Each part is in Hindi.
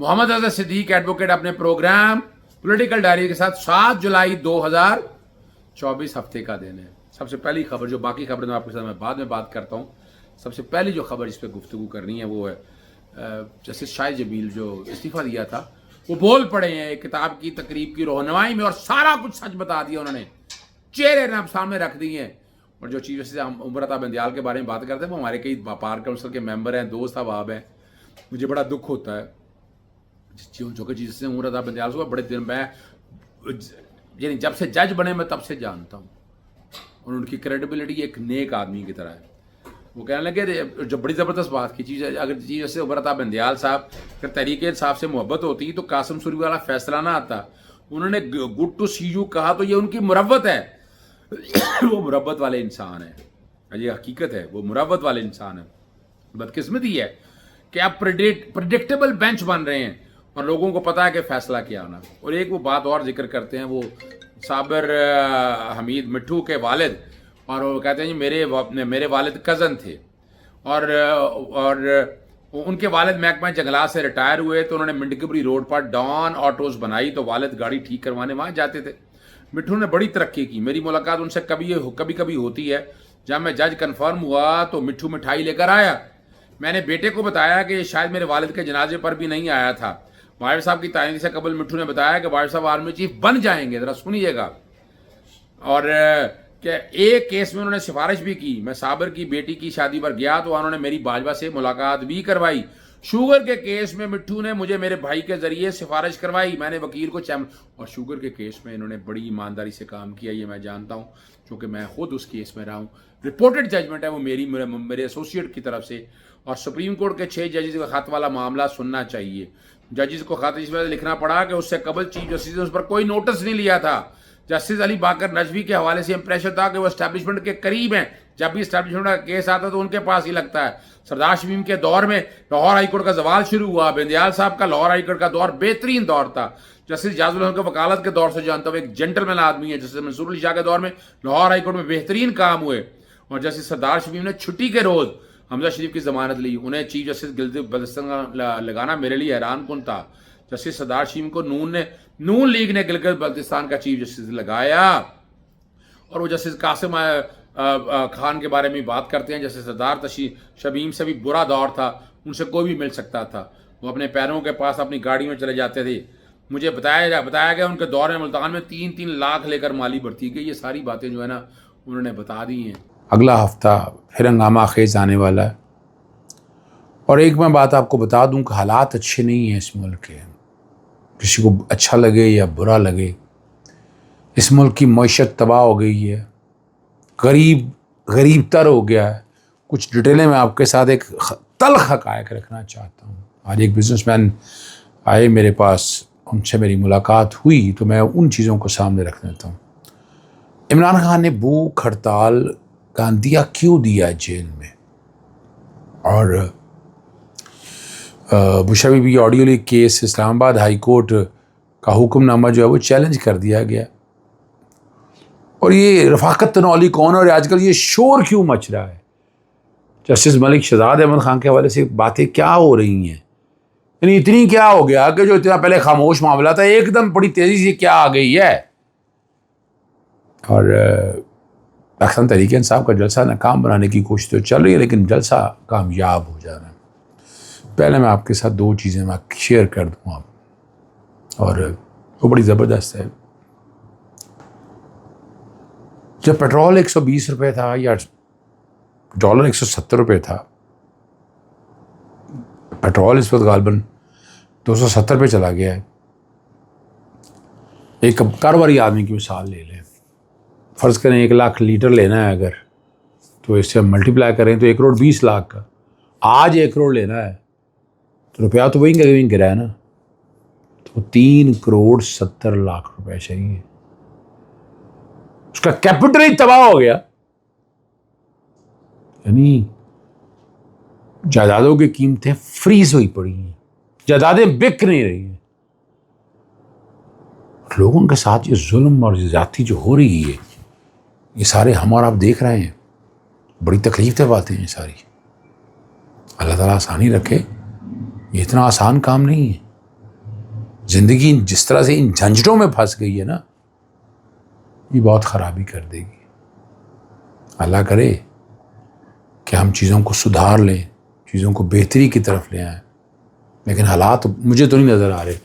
मोहम्मद अजहर सिद्दीक एडवोकेट अपने प्रोग्राम पॉलिटिकल डायरी के साथ 7 जुलाई 2024 हफ्ते का दिन है। सबसे पहली खबर, जो बाकी खबरें तो आपके साथ मैं बाद में बात करता हूँ, सबसे पहली जो खबर इस पर गुफ्तगू करनी है वो है जस्टिस शाहिद जमील जो इस्तीफ़ा दिया था, वो बोल पड़े हैं एक किताब की तकरीब की रोहनमाई में और सारा कुछ सच बता दिया उन्होंने, चेहरे नाम सामने रख दिए हैं। और जो चीफ जस्टिस हम उमर अता बंदियाल के बारे में बात करते हैं, वो हमारे कई बार काउंसिल के मेंबर हैं, दोस्त अहबाब हैं। मुझे बड़ा दुख होता है जो कि जिससे उमर अता बंदियाल को बड़े दिन में, यानी जब से जज बने मैं तब से जानता हूँ, और उनकी क्रेडिबिलिटी एक नेक आदमी की तरह है। वो कहने लगे जो बड़ी ज़बरदस्त बात की चीज़ है, अगर चीज़ जैसे उमर अता बंदियाल साहब अगर तहरीक इंसाफ से मोहब्बत होती तो कासिम सूरी वाला फैसला ना आता। उन्होंने गुड टू सी यू कहा तो ये उनकी मुरव्वत है। वो मुरव्वत वाले इंसान है, ये हकीकत है, वो मुरव्वत वाले इंसान है। बदकिस्मती है कि आप प्रिडिक्टेबल बेंच बन रहे हैं और लोगों को पता है कि फैसला क्या आना। और एक वो बात और जिक्र करते हैं, वो साबिर हमीद मिट्ठू के वालिद, और वो कहते हैं जी मेरे वालिद कज़न थे और उनके वालिद महकमा जंगलात से रिटायर हुए तो उन्होंने मिंटगबरी रोड पर डॉन ऑटोज़ बनाई तो वालिद गाड़ी ठीक करवाने वहाँ जाते थे। मिट्ठू ने बड़ी तरक्की की। मेरी मुलाकात उनसे कभी होती है। जब मैं जज कन्फर्म हुआ तो मिट्ठू मिठाई लेकर आया। मैंने बेटे को बताया कि शायद मेरे वालिद के जनाजे पर भी नहीं आया था। वाहिद साहब की तायीन से कबल मिट्ठू ने बताया कि वाहिद साहब आर्मी चीफ बन जाएंगे, ज़रा सुनिएगा। और कि एक केस में उन्होंने सिफारिश भी की। मैं साबिर की बेटी की शादी पर गया तो उन्होंने मेरी बाजवा से मुलाकात भी करवाई। शुगर के केस में मिट्ठू ने मुझे मेरे भाई के जरिए सिफारिश करवाई। मैंने वकील को और शुगर के केस में इन्होंने बड़ी ईमानदारी से काम किया, ये मैं जानता हूँ क्योंकि मैं खुद उस केस में रहा हूँ। रिपोर्टेड जजमेंट है वो मेरे एसोसिएट की तरफ से। और सुप्रीम कोर्ट के 6 जजेस का खत वाला मामला सुनना चाहिए। जजेस को खत इस वजह से लिखना पड़ा कि उससे कबल चीफ जस्टिस ने उस पर कोई नोटिस नहीं लिया था। जस्टिस अली बाकर नजवी के हवाले से प्रेशर था कि वो एस्टैब्लिशमेंट के करीब हैं। जब भी एस्टैब्लिशमेंट का केस आता तो उनके पास ही लगता है। सरदार शमीम के दौर में लाहौर हाईकोर्ट का जवाल शुरू हुआ। बंदियाल साहब का लाहौर हाईकोर्ट का दौर बेहतरीन दौर था। जस्टिस जाजुल हसन के वकालत के दौर से जानता हूँ, एक जेंटलमैन आदमी है। जस्टिस मंसूर अली शाह के दौर में लाहौर हाईकोर्ट में बेहतरीन काम हुए। और जस्टिस सरदार शमीम ने छुट्टी के रोज़ हमजा शरीफ की जमानत ली। उन्हें चीफ जस्टिस गिलगित बल्तिस्तान लगाना मेरे लिए हैरान कुन था। जस्टिस सरदार शमीम को नून लीग ने गिलगित बल्तिस्तान का चीफ जस्टिस लगाया। और वो जस्टिस कासिम खान के बारे में बात करते हैं, जैसे सरदार शमीम से भी बुरा दौर था, उनसे कोई भी मिल सकता था। वो अपने पैरों के पास अपनी गाड़ी में चले जाते थे। मुझे बताया गया उनके दौर में मुल्तान में 3-3 लाख लेकर माली भर्ती की। ये सारी बातें जो है ना उन्होंने बता दी हैं। अगला हफ्ता फिर हंगामा खेज आने वाला है। और एक मैं बात आपको बता दूं कि हालात अच्छे नहीं हैं इस मुल्क के। किसी को अच्छा लगे या बुरा लगे, इस मुल्क की मईशत तबाह हो गई है, गरीब तर हो गया है। कुछ डिटेलें मैं आपके साथ एक तल्ख हक़ाइक़ रखना चाहता हूँ। आज एक बिजनेसमैन आए मेरे पास, उनसे मेरी मुलाकात हुई तो मैं उन चीज़ों को सामने रख देता हूँ। इमरान खान ने भूख हड़ताल का अंदिया क्यों दिया जेल में, और Bushra Bibi audio leak case Islamabad High Court का हुक्मनामा जो है वो चैलेंज कर दिया गया। और ये रफ़ाकत तनौली कौन है और आजकल ये शोर क्यों मच रहा है? जस्टिस मलिक शहजाद अहमद खान के हवाले से बातें क्या हो रही हैं? यानी इतनी क्या हो गया कि जो इतना पहले खामोश मामला था एकदम बड़ी तेज़ी से क्या आ गई है? और पाकिस्तान तहरीक इंसाफ का जलसा नाकाम बनाने की कोशिश तो चल रही है, लेकिन जलसा कामयाब हो जा रहा है। पहले मैं आपके साथ 2 चीज़ें मैं शेयर कर दूँ आप, और वो बड़ी ज़बरदस्त है। जब पेट्रोल 120 रुपये था या डॉलर 170 रुपये था, पेट्रोल इस वक्त गालबन 270 पे चला गया है। एक कारोबारी आदमी की मिसाल ले लें। फ़र्ज़ करें 1 लाख लीटर लेना है अगर, तो इससे हम मल्टीप्लाई करें तो 1 करोड़ 20 लाख का। आज 1 करोड़ लेना है तो रुपया तो वहीं गिरा है ना, तो 3 करोड़ 70 लाख रुपए चाहिए। उसका कैपिटल ही तबाह हो गया। यानी जायदादों की कीमतें फ्रीज हुई पड़ी हैं, जायदादें बिक नहीं रही हैं। लोगों के साथ ये जुल्म और ज्यादती जो हो रही है, ये सारे हम और आप देख रहे हैं। बड़ी तकलीफ की बातें हैं सारी। अल्लाह ताला आसानी रखे। ये इतना आसान काम नहीं है। ज़िंदगी जिस तरह से इन झंझटों में फंस गई है ना, ये बहुत ख़राबी कर देगी। अल्लाह करे कि हम चीज़ों को सुधार लें, चीज़ों को बेहतरी की तरफ ले आएं, लेकिन हालात मुझे तो नहीं नज़र आ रहे।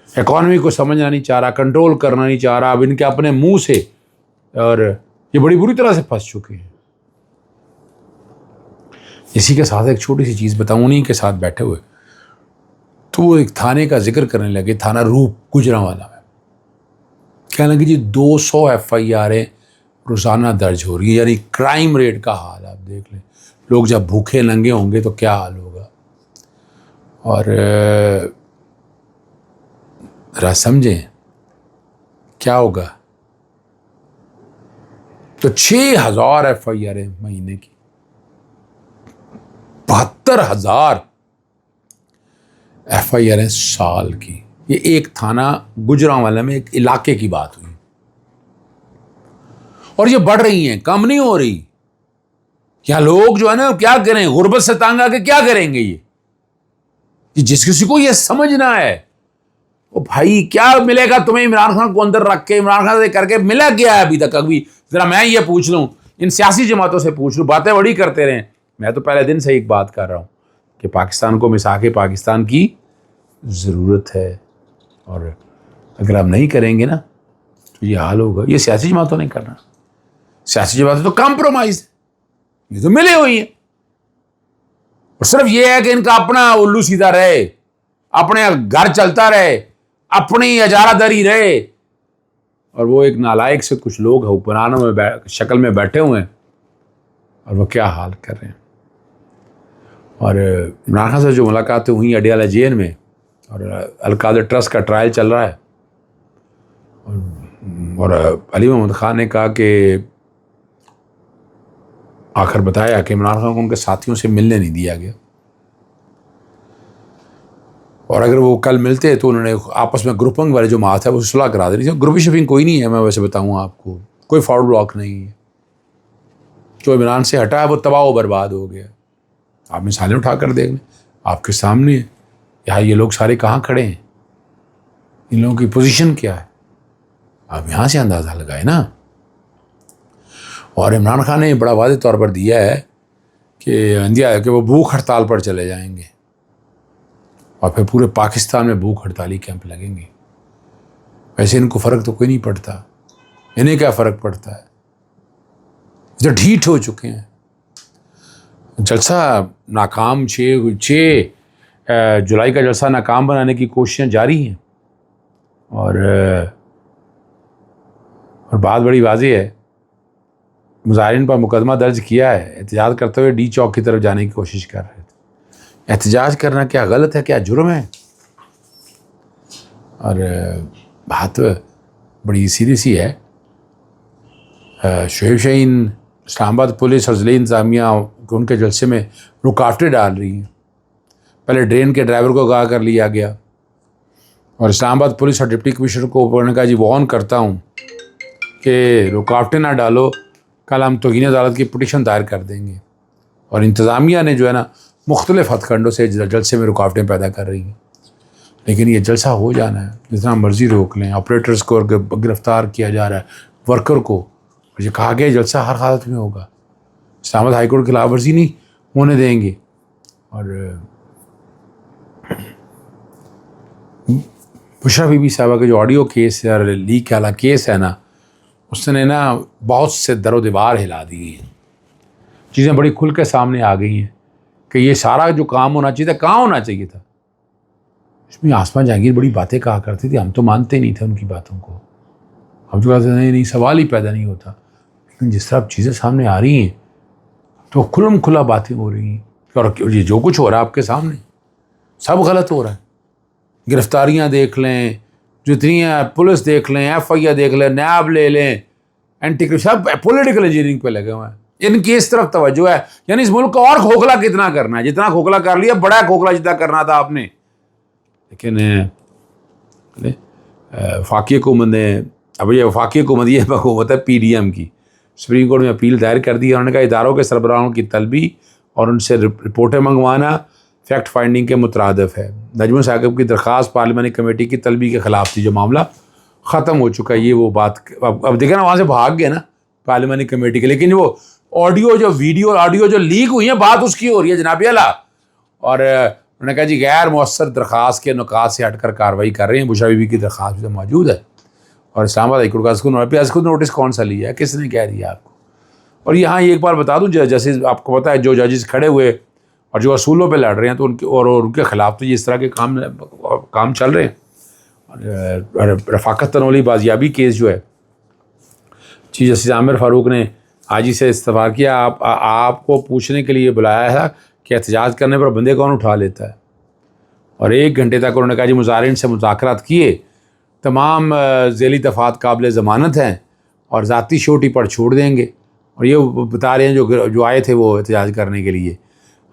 इकॉनमी को समझना नहीं चाह रहा, कंट्रोल करना नहीं चाह रहा, अब इनके अपने मुंह से, और ये बड़ी बुरी तरह से फंस चुके हैं। इसी के साथ एक छोटी सी चीज़ बताऊँ, उन्हीं के साथ बैठे हुए तो वो एक थाने का जिक्र करने लगे, थाना रूप गुजरांवाला में। कहने लगे जी 200 FIR रोज़ाना दर्ज हो रही है, यानी क्राइम रेट का हाल आप देख लें। लोग जब भूखे नंगे होंगे तो क्या हाल होगा। और जरा समझें क्या होगा। तो 6000 FIR महीने की, 72,000 FIR साल की। ये एक थाना गुजरांवाला में एक इलाके की बात हुई, और ये बढ़ रही हैं, कम नहीं हो रही। क्या लोग जो है ना क्या करें, गुर्बत से तंग आके क्या करेंगे। ये जिस किसी को ये समझना है, ओ भाई क्या मिलेगा तुम्हें इमरान खान को अंदर रख के, इमरान खान से करके मिला क्या है अभी तक। अभी जरा मैं ये पूछ लूं, इन सियासी जमातों से पूछ लूं, बातें बड़ी करते रहे। मैं तो पहले दिन से एक बात कर रहा हूं कि पाकिस्तान को मिसाके पाकिस्तान की ज़रूरत है, और अगर आप नहीं करेंगे ना तो ये हाल होगा। ये सियासी जमातों ने करना, सियासी जमातें तो कॉम्प्रोमाइज, ये तो मिले हुई हैं, और सिर्फ ये है कि इनका अपना उल्लू सीधा रहे, अपने घर चलता रहे, अपनी इजारादारी रहे। और वो एक नालायक से कुछ लोग हुक्मरानों में शक्ल में बैठे हुए हैं, और वो क्या हाल कर रहे हैं। और इमरान खान से जो मुलाकातें हुई अडियाला जेल में, और अलकादर ट्रस्ट का ट्रायल चल रहा है, और अली मोहम्मद खान ने कहा कि आखिर बताया कि इमरान खान को उनके साथियों से मिलने नहीं दिया गया, और अगर वो कल मिलते तो उन्होंने आपस में ग्रुपिंग वाले जो मात है वो सुलह करा देनी चाहिए। ग्रुपिंग शिपिंग कोई नहीं है, मैं वैसे बताऊँ आपको, कोई फॉरवर्ड ब्लॉक नहीं है। जो इमरान से हटा है वो तबाह बर्बाद हो गया। आप मिसालें उठा कर देख लें, आपके सामने है। यहाँ ये लोग सारे कहाँ खड़े हैं, इन लोगों की पोजीशन क्या है, आप यहाँ से अंदाज़ा लगाए ना। और इमरान खान ने बड़ा वाज़ेह तौर पर दिया है कि वो भूख हड़ताल पर चले जाएंगे, और फिर पूरे पाकिस्तान में भूख हड़ताली कैंप लगेंगे। वैसे इनको फ़र्क तो कोई नहीं पड़ता, इन्हें क्या फ़र्क पड़ता है, जो ढीठ हो चुके हैं। जलसा नाकाम, 6 जुलाई का जलसा नाकाम बनाने की कोशिशें जारी हैं, और बात बड़ी वाज़ेह है। मुजाहिरीन पर मुकदमा दर्ज किया है, एहतजाज करते हुए डी चौक की तरफ जाने की कोशिश कर रहे थे। एहतजाज करना क्या गलत है, क्या जुर्म है। और बात बड़ी सीधी सी है। शुएब शाहीन, इस्लामाबाद पुलिस और ज़िले इंतज़ामिया उनके जलसे में रुकावटें डाल रही हैं। पहले ट्रेन के ड्राइवर को आगाह कर लिया गया, और इस्लामाबाद पुलिस और डिप्टी कमिश्नर को ऊपर ने कहा जी वार्न करता हूँ कि रुकावटें ना डालो, कल हम तौहीन अदालत की पिटीशन दायर कर देंगे। और इंतज़ामिया ने जो है ना मुख्तलिफ हथकंडों से जलसे में रुकावटें पैदा कर रही हैं। लेकिन ये जलसा हो जाना है, जितना मर्जी रोक लें। ऑपरेटर्स को गिरफ्तार किया जा रहा है, वर्कर को, और ये कहा गया जलसा हर हालत में होगा, इस्लामाबाद हाई कोर्ट की खिलाफ वर्जी नहीं होने देंगे। और बुशरा बीबी साहबा के जो ऑडियो केस है और लीक वाला केस है ना, उसने ना बहुत से दरो दीवार हिला दी हैं। चीज़ें बड़ी खुल के सामने आ गई हैं कि ये सारा जो काम होना चाहिए था कहाँ होना चाहिए था। इसमें आसमा जहांगीर बड़ी बातें कहा करती थी, हम तो मानते नहीं थे उनकी बातों को, हम तो कहते नहीं, सवाल ही पैदा नहीं होता। लेकिन जिस तरह चीज़ें सामने आ रही हैं तो खुलम खुला बातें हो रही हैं, और ये जो कुछ हो रहा है आपके सामने सब गलत हो रहा है। गिरफ्तारियां देख लें, जितनी पुलिस देख लें, FIR देख लें, नैब ले लें, एंटी करप्शन, सब पॉलिटिकल इंजीनियरिंग पे लगे हुए हैं। इनकी इस तरफ तवज्जो है, यानी इस मुल्क को और खोखला कितना करना है, जितना खोखला कर लिया, बड़ा खोखला जितना करना था आपने। लेकिन वफाकी हुकूमत ने, अब ये वफाकी हुकूमत ये हुकूमत है PDM की, सुप्रीम कोर्ट में अपील दायर कर दी। उन्होंने कहा इदारों के सरबराहों की तलबी और उनसे रिपोर्टें मंगवाना फैक्ट फाइंडिंग के मुतरादिफ है। नजमुल साकिब की दरख्वास्त पार्लिमानी कमेटी की तलबी के ख़िलाफ़ थी, जो मामला ख़त्म हो चुका है। ये वो बात अब देखें ना, वहाँ से भाग गए ना पार्लिमानी कमेटी के, लेकिन वो ऑडियो जो वीडियो ऑडियो जो लीक हुई है, बात उसकी हो रही है जनाब आला। और उन्होंने कहा जी गैर मौसर दरख्वास्त के नुकात से हटकर कार्रवाई कर रहे हैं। बुशरा बीबी की दरख्वास्त भी मौजूद है और इस्लामाबाद हाई कोर्ट का इसको नोटिस कौन सा लिया है, किसने कह दिया आपको? और यहाँ एक बार बता दूँ, जैसे आपको पता है जो जजेस खड़े हुए और जो असूलों पे लड़ रहे हैं, तो उनके ख़िलाफ़ तो इस तरह के काम चल रहे हैं। रफ़ाकत तनोली बाजियाबी केस जो है, चीफ जस्टिस आमिर फ़ारूक ने आज ही से इस्तीफ़ा किया। आपको पूछने के लिए बुलाया है कि एहतजाज करने पर बंदे कौन उठा लेता है। और 1 घंटे तक उन्होंने कहा जी मुज़ारिन से मुज़ाकरात किए, तमाम ज़ेली दफ़ात काबिल ज़मानत हैं और ज़ाती शोटी पर छोड़ देंगे। और ये बता रहे हैं जो आए थे वो एहतजाज करने के लिए,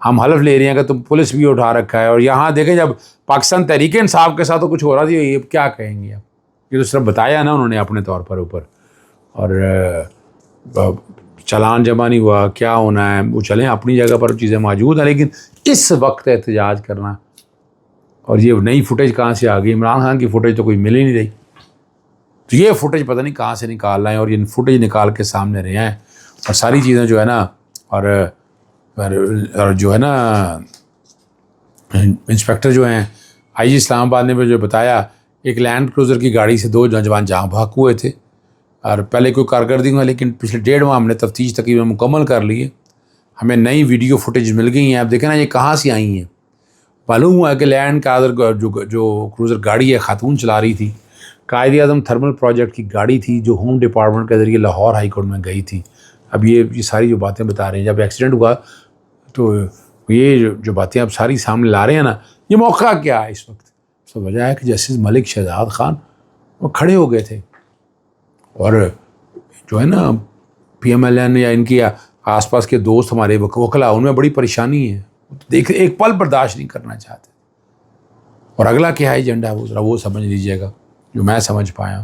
हम हलफ ले रहे हैं कि तुम पुलिस भी उठा रखा है। और यहाँ देखें, जब पाकिस्तान तहरीक इंसाफ के साथ तो कुछ हो रहा था, ये क्या कहेंगे आप? ये तो सिर्फ बताया ना उन्होंने अपने तौर पर ऊपर, और चलान जमा नहीं हुआ, क्या होना है वो चलें, अपनी जगह पर चीज़ें मौजूद हैं। लेकिन इस वक्त एहतजाज करना, और ये नई फुटेज कहाँ से आ गई? इमरान खान की फुटेज तो कोई मिल ही नहीं रही, तो ये फुटेज पता नहीं कहाँ से निकाल रहे हैं। और ये फुटेज निकाल के सामने रहे हैं और सारी चीज़ें जो है ना, और जो है ना इंस्पेक्टर जो हैं आईजी इस्लामाबाद ने जो बताया, एक लैंड क्रूज़र की गाड़ी से 2 नौजवान जहाँ भाग हुए थे और पहले कोई कारकर्दगी हुआ, लेकिन पिछले 1.5 माह हमने तफ्तीश तकरीबन मुकम्मल कर ली है। हमें नई वीडियो फुटेज मिल गई हैं। आप देखें ना, ये कहाँ से आई हैं? मालूम हुआ है कि लैंड का जो क्रूज़र गाड़ी है खातून चला रही थी, कायद आज़म थर्मल प्रोजेक्ट की गाड़ी थी, जो होम डिपार्टमेंट के ज़रिए लाहौर हाई कोर्ट में गई थी। अब ये सारी जो बातें बता रहे हैं, जब एक्सीडेंट हुआ तो ये जो बातें आप सारी सामने ला रहे हैं ना, ये मौका क्या है इस वक्त? तो वजह है कि जस्टिस मलिक शहजाद खान वो खड़े हो गए थे, और जो है ना PMLN या इनकी आसपास के दोस्त हमारे वकला, उनमें बड़ी परेशानी है। देख, एक पल बर्दाश्त नहीं करना चाहते। और अगला क्या एजेंडा है वो ज़रा वो समझ लीजिएगा, जो मैं समझ पाया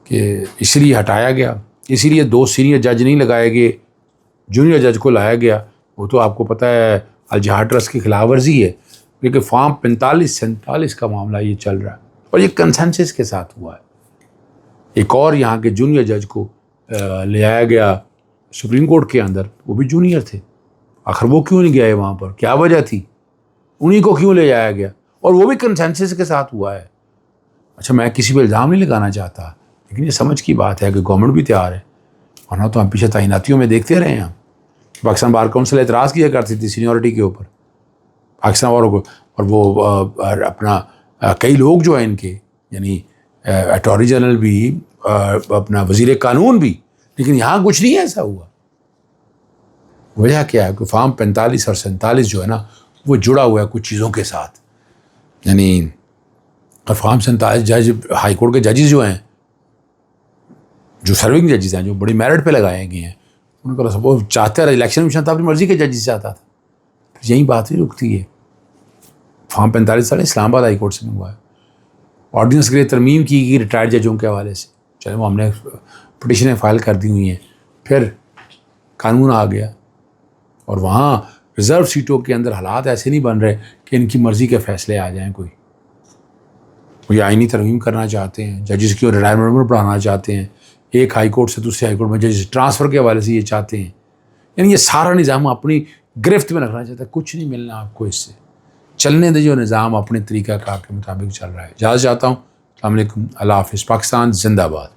कि इसलिए हटाया गया, इसीलिए 2 सीनियर जज नहीं लगाए गए, जूनियर जज को लाया गया। वो तो आपको पता है अल जहाद ट्रस्ट की खिलाफ वर्जी है, क्योंकि फॉर्म 45-47 का मामला ये चल रहा है और ये कंसेंसस के साथ हुआ है। एक और यहाँ के जूनियर जज को ले आया गया सुप्रीम कोर्ट के अंदर, वो भी जूनियर थे। आखिर वो क्यों नहीं गए वहाँ पर, क्या वजह थी? उन्हीं को क्यों ले जाया गया? और वो भी कंसेंसस के साथ हुआ है। अच्छा, मैं किसी पर इल्ज़ाम नहीं लगाना चाहता, लेकिन ये समझ की बात है कि गवर्नमेंट भी तैयार है, वरना तो हम पीछे तैनातियों में देखते रहे हैं। पाकिस्तान बार काउंसिल एतराज़ किया करती थी सीनियरिटी के ऊपर पाकिस्तान, और वो अपना कई लोग जो हैं इनके, यानी अटॉर्नी जनरल भी, अपना वज़ीर कानून भी, लेकिन यहाँ कुछ नहीं ऐसा हुआ। वजह क्या है कि फॉर्म 45 और 47 जो है ना, वो जुड़ा हुआ है कुछ चीज़ों के साथ। यानी फॉर्म 47 जज हाई कोर्ट के जजेस जो हैं, जो सर्विंग जजेस हैं, जो बड़ी मेरिट पे लगाए गए हैं, उनको सपोज चाहते रहे इलेक्शन में अपनी मर्जी के जजेस चाहता था, फिर यही बात ही रुकती है। फॉर्म 45 साल इस्लामाबाद हाई कोर्ट से में हुआ है। ऑर्डिनेंस के लिए तरमीम की गई रिटायर्ड जजों के हवाले से, चले वो हमने पिटिशनें फाइल कर दी हुई हैं। फिर कानून आ गया और वहाँ रिज़र्व सीटों के अंदर हालात ऐसे नहीं बन रहे कि इनकी मर्ज़ी के फ़ैसले आ जाएं। कोई ये आइनी तरमीम करना चाहते हैं, जजेस की रिटायरमेंट बढ़ाना चाहते हैं, एक हाई कोर्ट से दूसरे हाई कोर्ट में जजेस ट्रांसफ़र के हवाले से ये चाहते हैं। यानी ये सारा निज़ाम अपनी गिरफ्त में रखना चाहता है। कुछ नहीं मिलना आपको इससे, चलने दे जो निज़ाम अपने तरीक़ाकार के मुताबिक चल रहा है। इजाज़त चाहता हूँ। अस्सलाम वालेकुम, अल्लाह हाफ़िज़। पाकिस्तान जिंदाबाद।